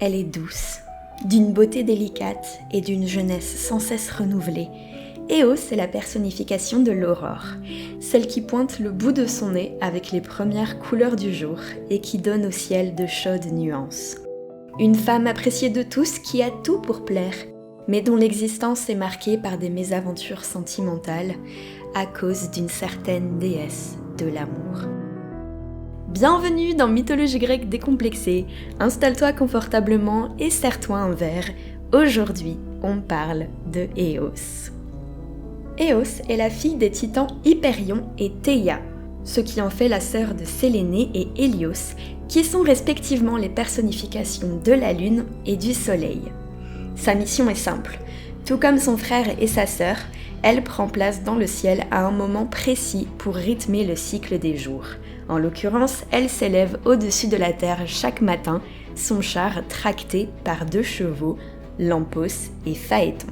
Elle est douce, d'une beauté délicate et d'une jeunesse sans cesse renouvelée. Eos est la personnification de l'aurore, celle qui pointe le bout de son nez avec les premières couleurs du jour et qui donne au ciel de chaudes nuances. Une femme appréciée de tous qui a tout pour plaire, mais dont l'existence est marquée par des mésaventures sentimentales à cause d'une certaine déesse de l'amour. Bienvenue dans Mythologie grecque décomplexée, installe-toi confortablement et serre-toi un verre. Aujourd'hui, on parle de Eos. Eos est la fille des titans Hyperion et Théia, ce qui en fait la sœur de Sélénée et Hélios, qui sont respectivement les personnifications de la lune et du soleil. Sa mission est simple. Tout comme son frère et sa sœur, elle prend place dans le ciel à un moment précis pour rythmer le cycle des jours. En l'occurrence, elle s'élève au-dessus de la terre chaque matin, son char tracté par 2 chevaux, Lampos et Phaéton.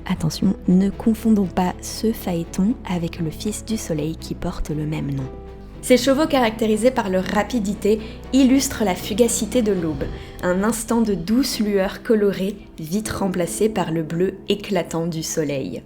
Attention, ne confondons pas ce Phaéton avec le fils du soleil qui porte le même nom. Ces chevaux caractérisés par leur rapidité illustrent la fugacité de l'aube, un instant de douce lueur colorée vite remplacé par le bleu éclatant du soleil.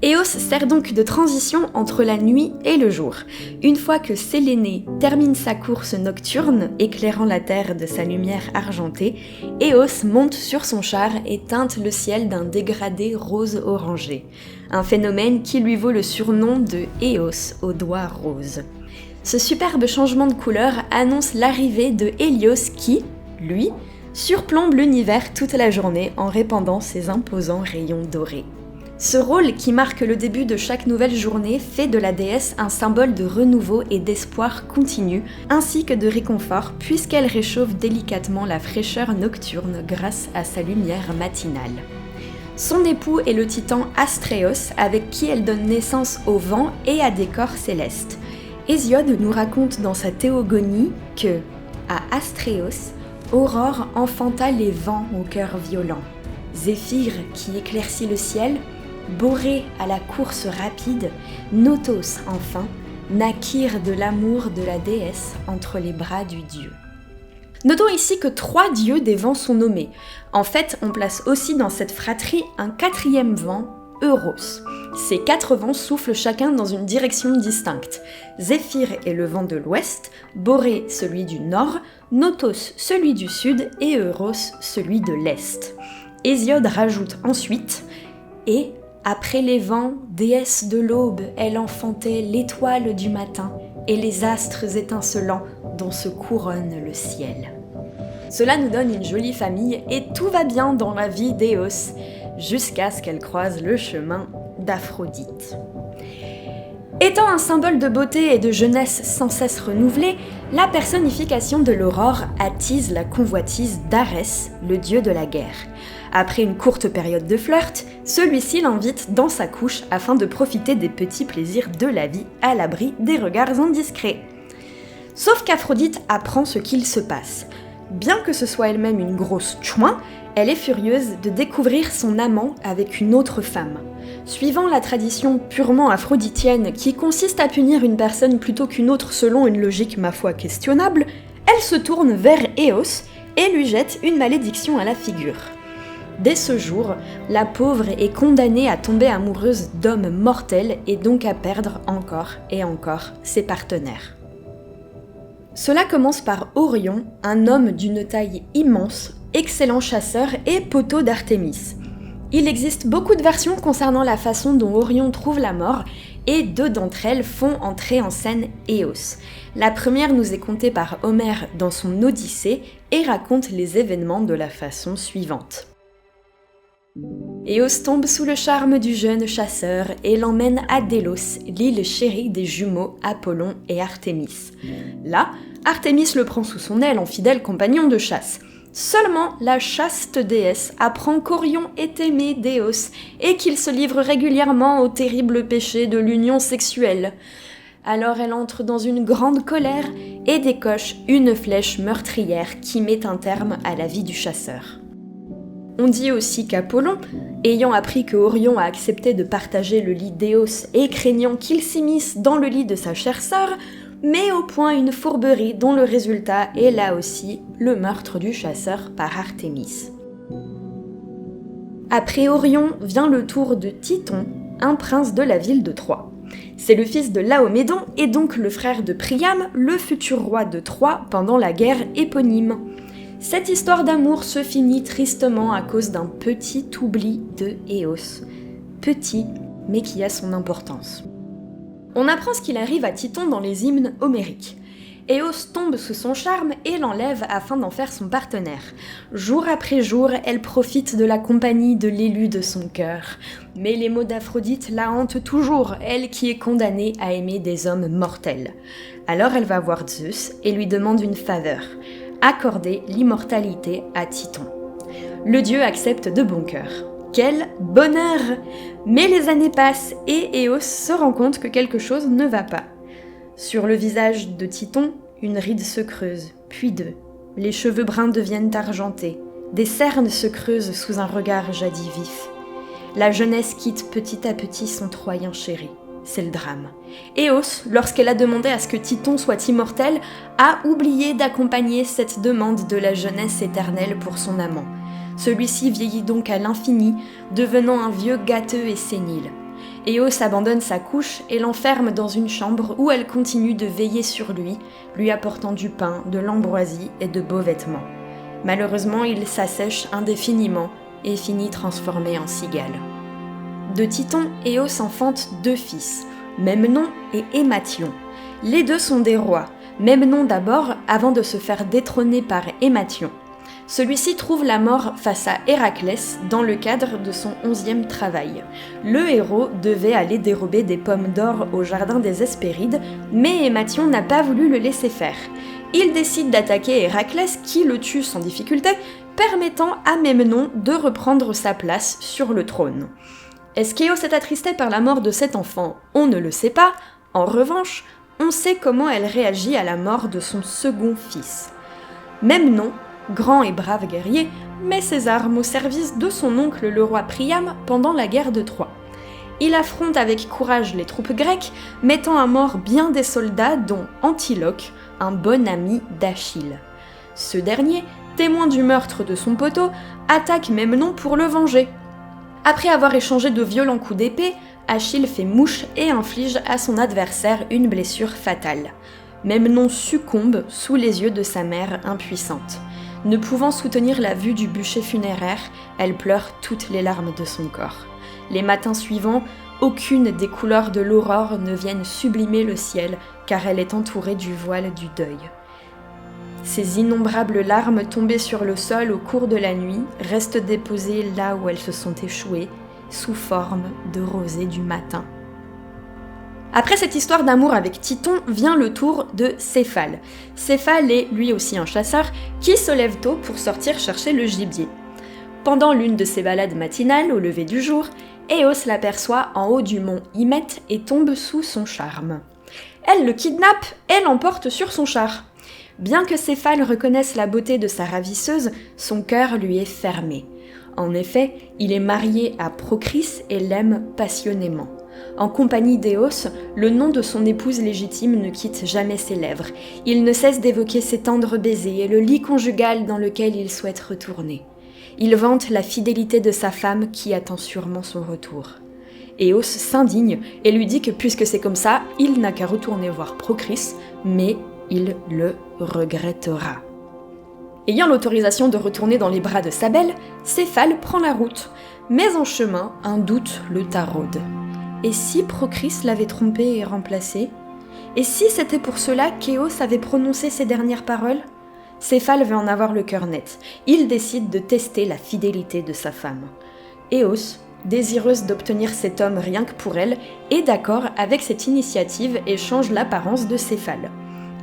Eos sert donc de transition entre la nuit et le jour. Une fois que Sélénée termine sa course nocturne, éclairant la terre de sa lumière argentée, Eos monte sur son char et teinte le ciel d'un dégradé rose-orangé, un phénomène qui lui vaut le surnom de Eos aux doigts roses. Ce superbe changement de couleur annonce l'arrivée de Hélios qui, lui, surplombe l'univers toute la journée en répandant ses imposants rayons dorés. Ce rôle qui marque le début de chaque nouvelle journée fait de la déesse un symbole de renouveau et d'espoir continu, ainsi que de réconfort puisqu'elle réchauffe délicatement la fraîcheur nocturne grâce à sa lumière matinale. Son époux est le titan Astréos, avec qui elle donne naissance au vent et à des corps célestes. Hésiode nous raconte dans sa Théogonie que, à Astréos, Aurore enfanta les vents au cœur violent, Zéphyr qui éclaircit le ciel, Borée à la course rapide, Notos enfin, naquirent de l'amour de la déesse entre les bras du dieu. Notons ici que 3 dieux des vents sont nommés. En fait, on place aussi dans cette fratrie un 4e vent, Euros. Ces 4 vents soufflent chacun dans une direction distincte. Zéphyr est le vent de l'ouest, Borée celui du nord, Notos celui du sud et Euros celui de l'est. Hésiode rajoute ensuite « Et, après les vents, déesse de l'aube, elle enfantait l'étoile du matin et les astres étincelants dont se couronne le ciel. » Cela nous donne une jolie famille et tout va bien dans la vie d'Eos, jusqu'à ce qu'elle croise le chemin d'Aphrodite. Étant un symbole de beauté et de jeunesse sans cesse renouvelée, la personnification de l'aurore attise la convoitise d'Arès, le dieu de la guerre. Après une courte période de flirt, celui-ci l'invite dans sa couche afin de profiter des petits plaisirs de la vie à l'abri des regards indiscrets. Sauf qu'Aphrodite apprend ce qu'il se passe. Bien que ce soit elle-même une grosse tchouin, elle est furieuse de découvrir son amant avec une autre femme. Suivant la tradition purement aphroditienne qui consiste à punir une personne plutôt qu'une autre selon une logique ma foi questionnable, elle se tourne vers Eos et lui jette une malédiction à la figure. Dès ce jour, la pauvre est condamnée à tomber amoureuse d'hommes mortels et donc à perdre encore et encore ses partenaires. Cela commence par Orion, un homme d'une taille immense, excellent chasseur et poteau d'Artémis. Il existe beaucoup de versions concernant la façon dont Orion trouve la mort, et 2 d'entre elles font entrer en scène Eos. La première nous est contée par Homère dans son Odyssée et raconte les événements de la façon suivante. Eos tombe sous le charme du jeune chasseur et l'emmène à Délos, l'île chérie des jumeaux Apollon et Artémis. Là, Artémis le prend sous son aile en fidèle compagnon de chasse. Seulement, la chaste déesse apprend qu'Orion est aimé d'Eos et qu'il se livre régulièrement au terrible péché de l'union sexuelle. Alors elle entre dans une grande colère et décoche une flèche meurtrière qui met un terme à la vie du chasseur. On dit aussi qu'Apollon, ayant appris que Orion a accepté de partager le lit d'Eos et craignant qu'il s'immisce dans le lit de sa chère sœur, met au point une fourberie dont le résultat est là aussi le meurtre du chasseur par Artémis. Après Orion vient le tour de Titon, un prince de la ville de Troie. C'est le fils de Laomédon et donc le frère de Priam, le futur roi de Troie pendant la guerre éponyme. Cette histoire d'amour se finit tristement à cause d'un petit oubli de Éos. Petit, mais qui a son importance. On apprend ce qu'il arrive à Titon dans les hymnes homériques. Éos tombe sous son charme et l'enlève afin d'en faire son partenaire. Jour après jour, elle profite de la compagnie de l'élu de son cœur. Mais les mots d'Aphrodite la hantent toujours, elle qui est condamnée à aimer des hommes mortels. Alors elle va voir Zeus et lui demande une faveur, accorder l'immortalité à Titon. Le dieu accepte de bon cœur. Quel bonheur! Mais les années passent et Éos se rend compte que quelque chose ne va pas. Sur le visage de Titon, une ride se creuse, puis deux. Les cheveux bruns deviennent argentés. Des cernes se creusent sous un regard jadis vif. La jeunesse quitte petit à petit son Troyen chéri. C'est le drame. Éos, lorsqu'elle a demandé à ce que Titon soit immortel, a oublié d'accompagner cette demande de la jeunesse éternelle pour son amant. Celui-ci vieillit donc à l'infini, devenant un vieux gâteux et sénile. Éos abandonne sa couche et l'enferme dans une chambre où elle continue de veiller sur lui apportant du pain, de l'ambroisie et de beaux vêtements. Malheureusement, il s'assèche indéfiniment et finit transformé en cigale. De Titon, Éos enfante 2 fils, Memnon et Émathion. Les 2 sont des rois, Memnon d'abord avant de se faire détrôner par Émathion. Celui-ci trouve la mort face à Héraclès dans le cadre de son 11e travail. Le héros devait aller dérober des pommes d'or au jardin des Hespérides, mais Émathion n'a pas voulu le laisser faire. Il décide d'attaquer Héraclès qui le tue sans difficulté, permettant à Memnon de reprendre sa place sur le trône. Est-ce qu'Éos est attristée par la mort de cet enfant? On ne le sait pas. En revanche, on sait comment elle réagit à la mort de son second fils. Memnon, grand et brave guerrier, met ses armes au service de son oncle le roi Priam pendant la guerre de Troie. Il affronte avec courage les troupes grecques, mettant à mort bien des soldats dont Antiloque, un bon ami d'Achille. Ce dernier, témoin du meurtre de son poteau, attaque Memnon pour le venger. Après avoir échangé de violents coups d'épée, Achille fait mouche et inflige à son adversaire une blessure fatale. Memnon succombe sous les yeux de sa mère impuissante. Ne pouvant soutenir la vue du bûcher funéraire, elle pleure toutes les larmes de son corps. Les matins suivants, aucune des couleurs de l'aurore ne viennent sublimer le ciel, car elle est entourée du voile du deuil. Ces innombrables larmes tombées sur le sol au cours de la nuit restent déposées là où elles se sont échouées, sous forme de rosée du matin. Après cette histoire d'amour avec Titon vient le tour de Céphale. Céphale est lui aussi un chasseur qui se lève tôt pour sortir chercher le gibier. Pendant l'une de ses balades matinales au lever du jour, Éos l'aperçoit en haut du mont Hymette et tombe sous son charme. Elle le kidnappe et l'emporte sur son char. Bien que Céphale reconnaisse la beauté de sa ravisseuse, son cœur lui est fermé. En effet, il est marié à Procris et l'aime passionnément. En compagnie d'Éos, le nom de son épouse légitime ne quitte jamais ses lèvres. Il ne cesse d'évoquer ses tendres baisers et le lit conjugal dans lequel il souhaite retourner. Il vante la fidélité de sa femme qui attend sûrement son retour. Éos s'indigne et lui dit que puisque c'est comme ça, il n'a qu'à retourner voir Procris, mais il le regrettera. Ayant l'autorisation de retourner dans les bras de sa belle, Céphale prend la route. Mais en chemin, un doute le taraude. Et si Procris l'avait trompé et remplacé? Et si c'était pour cela qu'Éos avait prononcé ces dernières paroles? Céphale veut en avoir le cœur net. Il décide de tester la fidélité de sa femme. Éos, désireuse d'obtenir cet homme rien que pour elle, est d'accord avec cette initiative et change l'apparence de Céphale.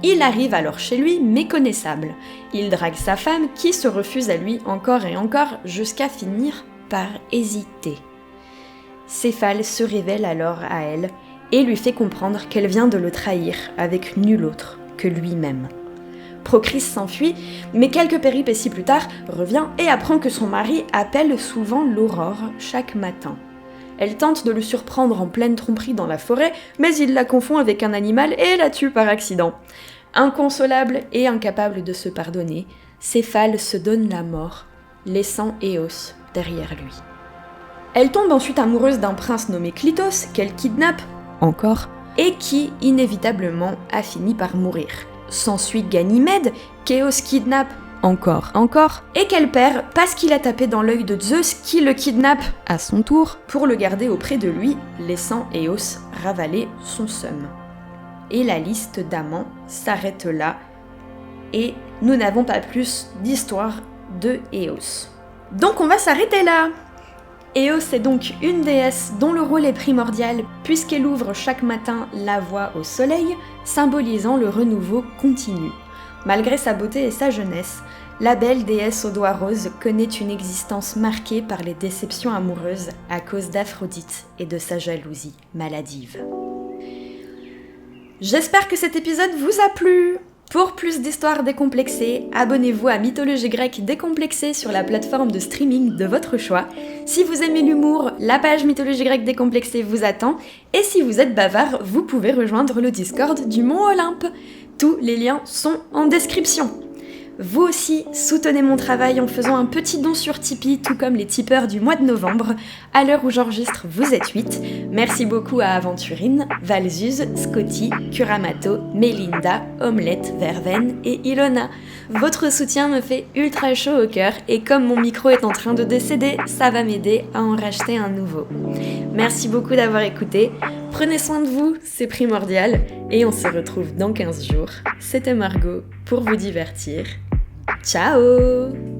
Il arrive alors chez lui méconnaissable. Il drague sa femme qui se refuse à lui encore et encore jusqu'à finir par hésiter. Céphale se révèle alors à elle et lui fait comprendre qu'elle vient de le trahir avec nul autre que lui-même. Procris s'enfuit, mais quelques péripéties plus tard revient et apprend que son mari appelle souvent l'aurore chaque matin. Elle tente de le surprendre en pleine tromperie dans la forêt, mais il la confond avec un animal et la tue par accident. Inconsolable et incapable de se pardonner, Céphale se donne la mort, laissant Éos derrière lui. Elle tombe ensuite amoureuse d'un prince nommé Clitos, qu'elle kidnappe, encore, et qui, inévitablement, a fini par mourir. S'ensuit Ganymède, qu'Éos kidnappe, encore, et qu'elle perd parce qu'il a tapé dans l'œil de Zeus qui le kidnappe, à son tour, pour le garder auprès de lui, laissant Éos ravaler son seum. Et la liste d'amants s'arrête là, et nous n'avons pas plus d'histoire de Éos. Donc on va s'arrêter là! Éos est donc une déesse dont le rôle est primordial puisqu'elle ouvre chaque matin la voie au soleil, symbolisant le renouveau continu. Malgré sa beauté et sa jeunesse, la belle déesse aux doigts roses connaît une existence marquée par les déceptions amoureuses à cause d'Aphrodite et de sa jalousie maladive. J'espère que cet épisode vous a plu! Pour plus d'histoires décomplexées, abonnez-vous à Mythologie grecque décomplexée sur la plateforme de streaming de votre choix. Si vous aimez l'humour, la page Mythologie grecque décomplexée vous attend. Et si vous êtes bavard, vous pouvez rejoindre le Discord du Mont Olympe. Tous les liens sont en description. Vous aussi, soutenez mon travail en faisant un petit don sur Tipeee, tout comme les tipeurs du mois de novembre. À l'heure où j'enregistre, vous êtes 8. Merci beaucoup à Aventurine, Valzuz, Scotty, Kuramato, Melinda, Omelette, Verveine et Ilona. Votre soutien me fait ultra chaud au cœur et comme mon micro est en train de décéder, ça va m'aider à en racheter un nouveau. Merci beaucoup d'avoir écouté. Prenez soin de vous, c'est primordial. Et on se retrouve dans 15 jours. C'était Margot pour vous divertir. Ciao!